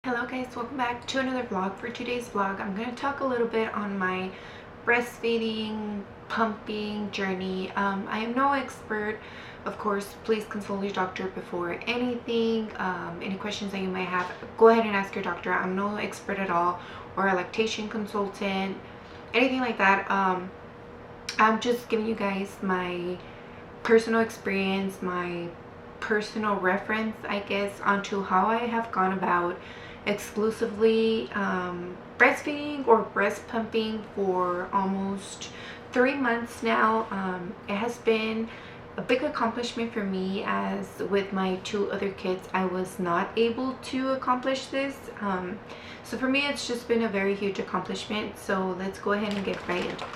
Hello guys, welcome back to another vlog. For today's vlog, I'm going to talk a little bit on my breastfeeding, pumping journey. I am no expert. Of course, please consult your doctor before anything. Any questions that you may have, go ahead and ask your doctor. I'm no expert at all, or a lactation consultant, anything like that. I'm just giving you guys my personal experience, my personal reference, I guess, onto how I have gone about exclusively breastfeeding or breast pumping for almost 3 months now. It has been a big accomplishment for me, as with my two other kids I was not able to accomplish this. So for me it's just been a very huge accomplishment. So let's go ahead and get right into it.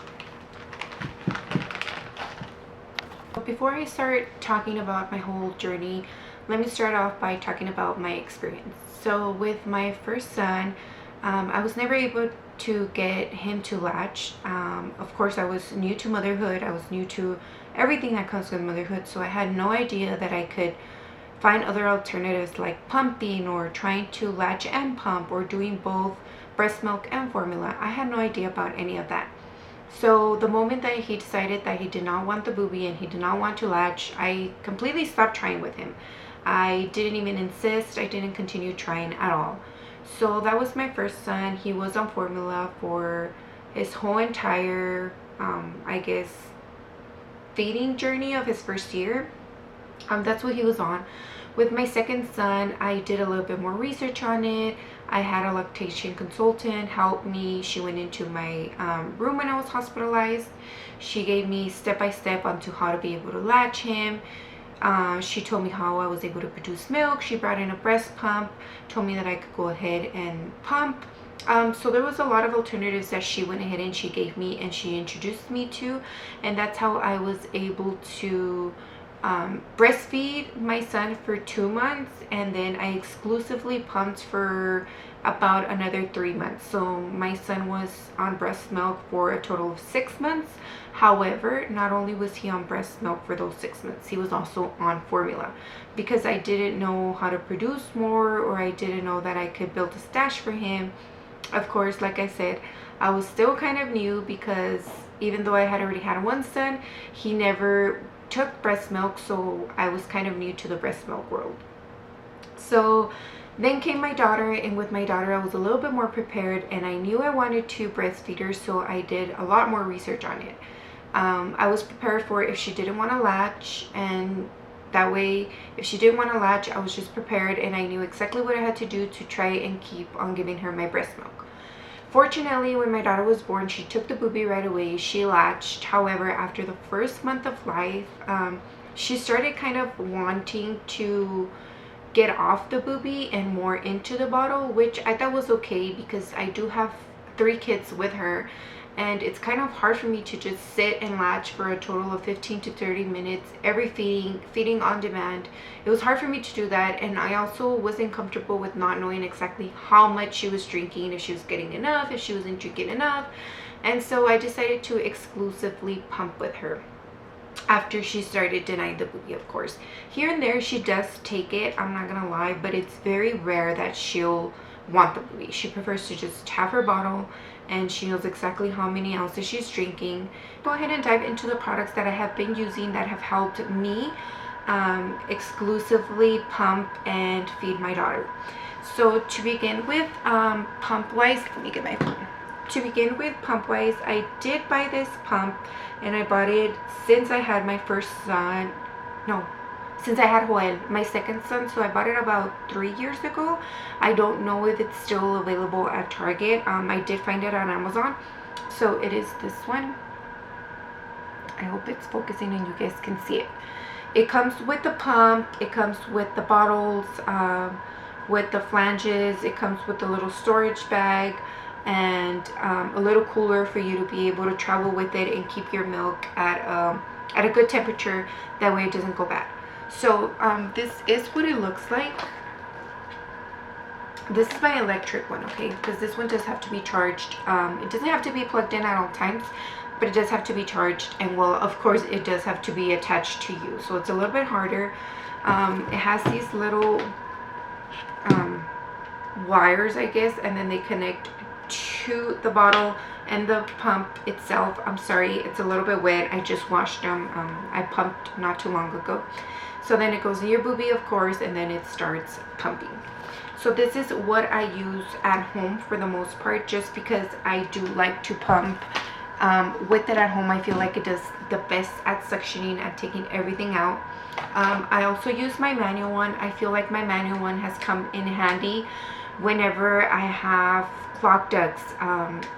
Before I start talking about my whole journey, let me start off by talking about my experience. So with my first son, I was never able to get him to latch. Of course, I was new to motherhood. I was new to everything that comes with motherhood. So I had no idea that I could find other alternatives like pumping or trying to latch and pump or doing both breast milk and formula. I had no idea about any of that. So the moment that he decided that he did not want the boobie and he did not want to latch, I completely stopped trying with him. I didn't even insist. I didn't continue trying at all. So that was my first son. He was on formula for his whole entire, I guess, feeding journey of his first year. That's what he was on. With my second son, I did a little bit more research on it. I had a lactation consultant help me. She went into my room when I was hospitalized. She gave me step-by-step onto how to be able to latch him. She told me how I was able to produce milk. She brought in a breast pump, told me that I could go ahead and pump. So there was a lot of alternatives that she went ahead and she gave me and she introduced me to, and that's how I was able to breastfeed my son for 2 months, and then I exclusively pumped for about another 3 months. So my son was on breast milk for a total of 6 months. However, not only was he on breast milk for those 6 months, he was also on formula, because I didn't know how to produce more, or I didn't know that I could build a stash for him. Of course, like I said, I was still kind of new, because even though I had already had one son, he never took breast milk, so I was kind of new to the breast milk world. So then came my daughter, and with my daughter I was a little bit more prepared, and I knew I wanted to breastfeed her, so I did a lot more research on it. I was prepared for if she didn't want to latch, and that way if she didn't want to latch, I was just prepared and I knew exactly what I had to do to try and keep on giving her my breast milk. Fortunately, when my daughter was born, she took the boobie right away. She latched. However, after the first month of life, she started kind of wanting to get off the boobie and more into the bottle, which I thought was okay, because I do have 3 kids with her, and it's kind of hard for me to just sit and latch for a total of 15 to 30 minutes every feeding on demand. It was hard for me to do that, and I also wasn't comfortable with not knowing exactly how much she was drinking, if she was getting enough, if she wasn't drinking enough. And so I decided to exclusively pump with her after she started denying the boobie. Of course, here and there she does take it, I'm not gonna lie, but it's very rare that she'll want the boobie. She prefers to just have her bottle, and she knows exactly how many ounces she's drinking. Go ahead and dive into the products that I have been using that have helped me exclusively pump and feed my daughter. So to begin with, pump wise, let me get my phone. To begin with, pump wise, I did buy this pump, and I bought it since I had my first son. No, since I had Joel, my second son. So I bought it about 3 years ago. I don't know if it's still available at Target. I did find it on Amazon. So it is this one. I hope it's focusing and you guys can see it. It comes with the pump, it comes with the bottles, with the flanges, it comes with a little storage bag, and a little cooler for you to be able to travel with it and keep your milk at a good temperature. That way it doesn't go bad. So this is what it looks like. This is my electric one, okay, because this one does have to be charged. It doesn't have to be plugged in at all times, but it does have to be charged, and well, of course it does have to be attached to you, so it's a little bit harder. It has these little wires, I guess, and then they connect to the bottle and the pump itself. I'm sorry, it's a little bit wet. I just washed them. I pumped not too long ago. So then it goes in your boobie, of course, and then it starts pumping. So this is what I use at home for the most part, just because I do like to pump with it at home. I feel like it does the best at suctioning and taking everything out. I also use my manual one. I feel like my manual one has come in handy whenever I have clogged ducts.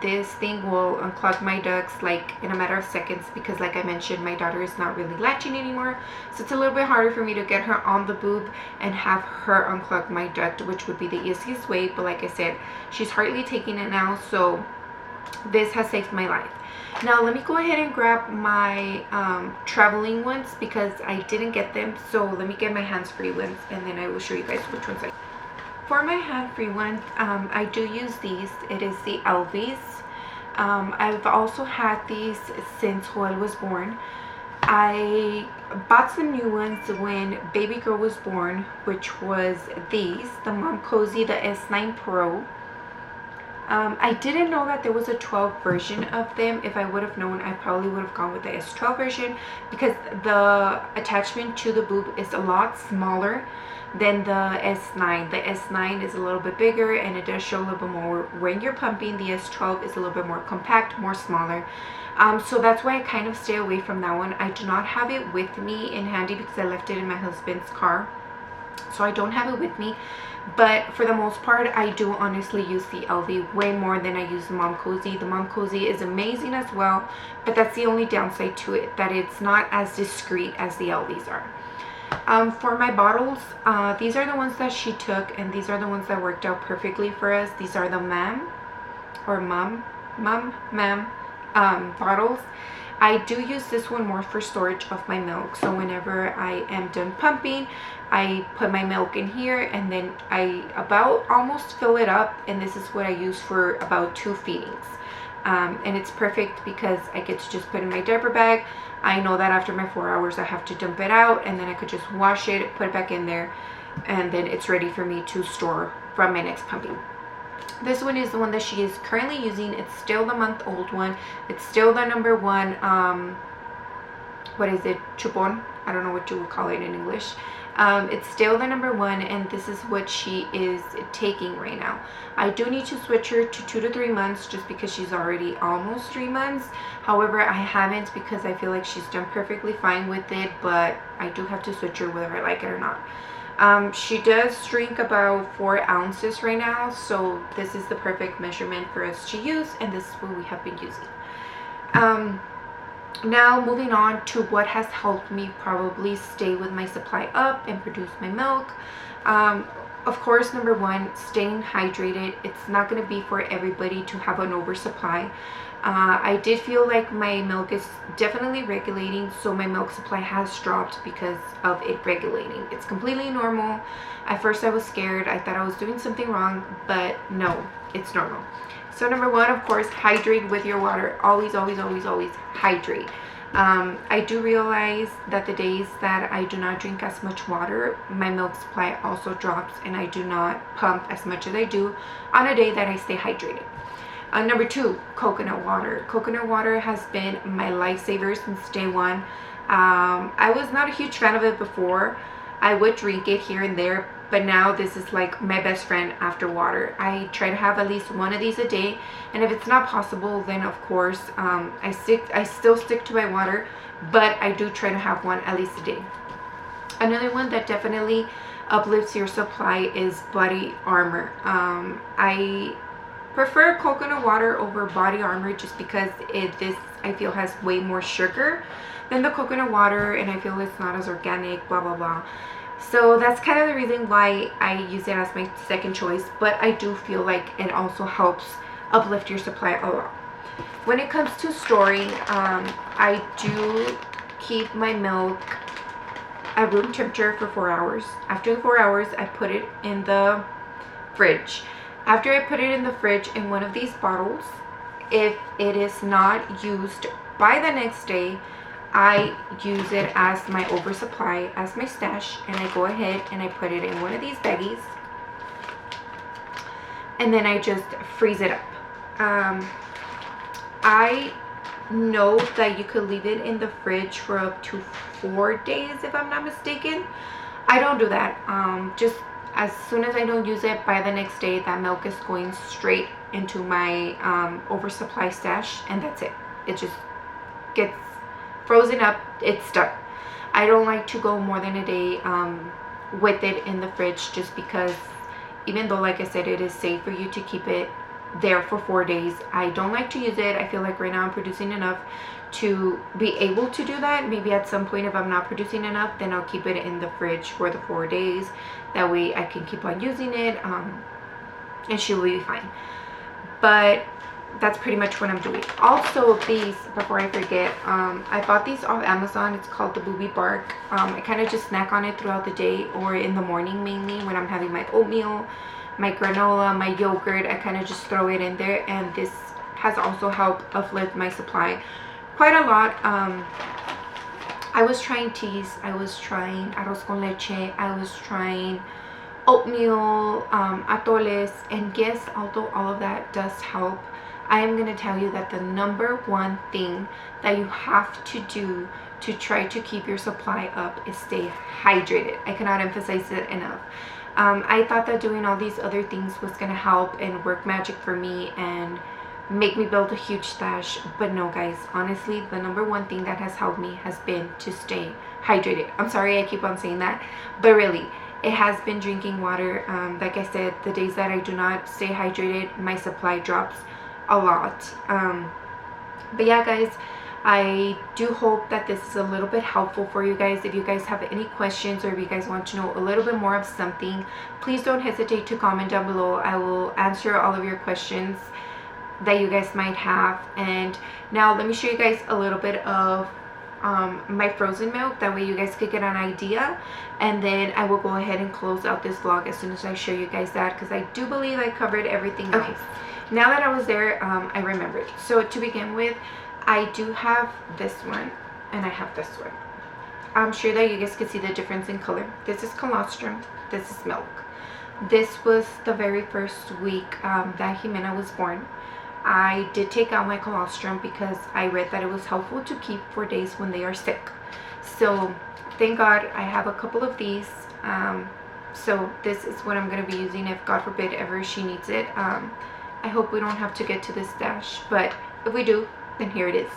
This thing will unclog my ducts like in a matter of seconds, because like I mentioned, my daughter is not really latching anymore, so it's a little bit harder for me to get her on the boob and have her unclog my duct, which would be the easiest way. But like I said, she's hardly taking it now, so this has saved my life. Now let me go ahead and grab my traveling ones, because I didn't get them. So let me get my hands-free ones, and then I will show you guys which ones I. For my hand-free ones, I do use these. It is the Elvies. I've also had these since Joel was born. I bought some new ones when baby girl was born, which was these, the Mom Cozy, the S9 Pro. I didn't know that there was a 12 version of them. If I would have known, I probably would have gone with the S12 version, because the attachment to the boob is a lot smaller than the S9. The S9 is a little bit bigger, and it does show a little bit more when you're pumping. The S12 is a little bit more compact, more smaller. So that's why I kind of stay away from that one. I do not have it with me in handy because I left it in my husband's car, so I don't have it with me. But for the most part, I do honestly use the LV way more than I use the Mom Cozy. The Mom Cozy is amazing as well, but that's the only downside to it, that it's not as discreet as the LVs are. For my bottles, these are the ones that she took, and these are the ones that worked out perfectly for us. These are the ma'am bottles. I do use this one more for storage of my milk. So whenever I am done pumping, I put my milk in here, and then I about almost fill it up, and this is what I use for about 2 feedings. And it's perfect because I get to just put in my diaper bag. I know that after my 4 hours I have to dump it out, and then I could just wash it, put it back in there, and then it's ready for me to store from my next pumping. This one is the one that she is currently using. It's still the month-old one. It's still the number one, what is it, chupon? I don't know what you would call it in English. It's still the number one, and this is what she is taking right now. I do need to switch her to 2 to 3 months, just because she's already almost 3 months. However, I haven't, because I feel like she's done perfectly fine with it, but I do have to switch her whether I like it or not. She does drink about 4 ounces right now, so this is the perfect measurement for us to use, and this is what we have been using. Now moving on to what has helped me probably stay with my supply up and produce my milk. Of course, number one, staying hydrated. It's not going to be for everybody to have an oversupply. I did feel like my milk is definitely regulating, so my milk supply has dropped because of it regulating. It's completely normal. At first I was scared. I thought I was doing something wrong, but no, it's normal. So number one, of course, hydrate with your water. Always, always, always, always hydrate. I do realize that the days that I do not drink as much water, my milk supply also drops, and I do not pump as much as I do on a day that I stay hydrated. Number two, coconut water. Coconut water has been my lifesaver since day one. I was not a huge fan of it before. I would drink it here and there, but now this is like my best friend after water. I try to have at least one of these a day, and if it's not possible, then of course I still stick to my water, but I do try to have one at least a day. Another one that definitely uplifts your supply is Body Armor. I prefer coconut water over Body Armor just because this I feel has way more sugar than the coconut water, and I feel it's not as organic, blah blah blah. So that's kind of the reason why I use it as my second choice, but I do feel like it also helps uplift your supply a lot. When it comes to storing, I do keep my milk at room temperature for 4 hours. After the 4 hours, I put it in the fridge. After I put it in the fridge in one of these bottles, if it is not used by the next day, I use it as my oversupply, as my stash, and I go ahead and I put it in one of these baggies. and then I just freeze it up. I know that you could leave it in the fridge for up to 4 days if I'm not mistaken. I don't do that. Just as soon as I don't use it, by the next day that milk is going straight into my oversupply stash, and that's it. It just gets frozen up. It's done. I don't like to go more than a day with it in the fridge, just because even though, like I said, it is safe for you to keep it there for 4 days, I don't like to use it. I feel like right now I'm producing enough to be able to do that. Maybe at some point, if I'm not producing enough, then I'll keep it in the fridge for the 4 days. That way I can keep on using it, and she will be fine. But that's pretty much what I'm doing. Also, these, before I forget, I bought these off Amazon. It's called the Booby Bark. I kind of just snack on it throughout the day, or in the morning mainly when I'm having my oatmeal, my granola, my yogurt. I kind of just throw it in there, and this has also helped uplift my supply quite a lot. I was trying teas, I was trying arroz con leche, I was trying oatmeal, atoles, and yes, although all of that does help, I am going to tell you that the number one thing that you have to do to try to keep your supply up is stay hydrated. I cannot emphasize it enough. I thought that doing all these other things was going to help and work magic for me and make me build a huge stash, but no guys, honestly the number one thing that has helped me has been to stay hydrated. I'm sorry I keep on saying that, but really it has been drinking water. Like I said, the days that I do not stay hydrated, my supply drops a lot. But yeah guys, I do hope that this is a little bit helpful for you guys. If you guys have any questions, or if you guys want to know a little bit more of something, please don't hesitate to comment down below. I will answer all of your questions that you guys might have. And now let me show you guys a little bit of my frozen milk, that way you guys could get an idea, and then I will go ahead and close out this vlog as soon as I show you guys that, because I do believe I covered everything else. Okay, now that I was there, I remembered. So to begin with, I do have this one and I have this one. I'm sure that you guys can see the difference in color. This is colostrum, this is milk. This was the very first week that Jimena was born. I did take out my colostrum because I read that it was helpful to keep for days when they are sick. So thank God I have a couple of these. So this is what I'm going to be using if God forbid ever she needs it. I hope we don't have to get to this stash, but if we do, then here it is.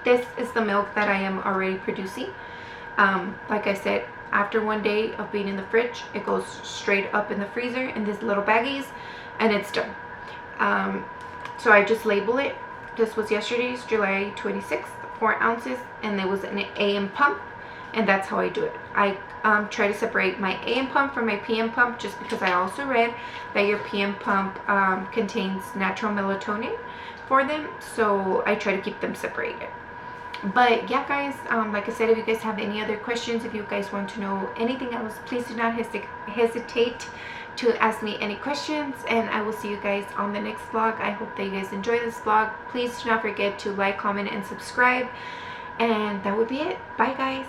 This is the milk that I am already producing. Like I said, after 1 day of being in the fridge, it goes straight up in the freezer in these little baggies, and it's done. So I just label it. This was yesterday's, July 26th, 4 ounces, and there was an AM pump, and that's how I do it. I try to separate my AM pump from my PM pump, just because I also read that your PM pump contains natural melatonin for them, so I try to keep them separated. But yeah guys, like I said, if you guys have any other questions, if you guys want to know anything else, please do not hesitate to ask me any questions, and I will see you guys on the next vlog. I hope that you guys enjoy this vlog. Please do not forget to like, comment, and subscribe, and that would be it. Bye guys.